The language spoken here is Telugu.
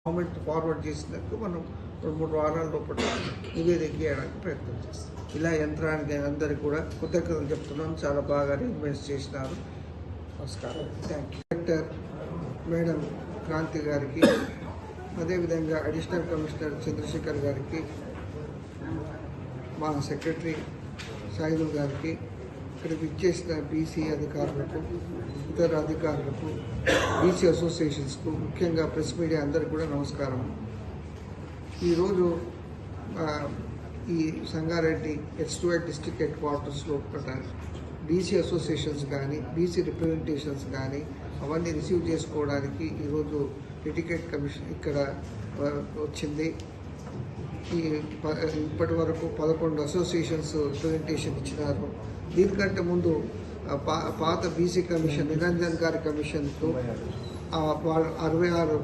గవర్నమెంట్ ఫార్వర్డ్ చేసినందుకు మనం 2-3 వారాల లోపల నివేదిక చేయడానికి ప్రయత్నం చేస్తాం. ఇలా యంత్రానికి అందరికీ కూడా కృతజ్ఞతలు చెప్తున్నాం. చాలా బాగా అరేంజ్మెంట్స్ చేసినారు. నమస్కారం. Thank you. Director madam Kranthi గారికి, అదేవిధంగా అడిషనల్ కమిషనర్ చంద్రశేఖర్ గారికి, మా సెక్రటరీ సాయిలు గారికి, ఇక్కడికి ఇచ్చేసిన బీసీ అధికారులకు, ఇతర అధికారులకు, బీసీ అసోసియేషన్స్కు, ముఖ్యంగా ప్రెస్ మీడియా అందరికీ కూడా నమస్కారం. ఈరోజు ఈ సంగారెడ్డి H2I డిస్ట్రిక్ట్ హెడ్ క్వార్టర్స్లో బీసీ అసోసియేషన్స్ కానీ, బీసీ రిప్రజెంటేషన్స్ కానీ అవన్నీ రిసీవ్ చేసుకోవడానికి ఈరోజు డెడికేట్ కమిషన్ ఇక్కడ వచ్చింది. ఇప్పటి వరకు 11 అసోసియేషన్స్ రిప్రజెంటేషన్ ఇచ్చినారు. దీనికంటే ముందు పాత బీసీ కమిషన్ నిరంజన్ గారి కమిషన్తో 96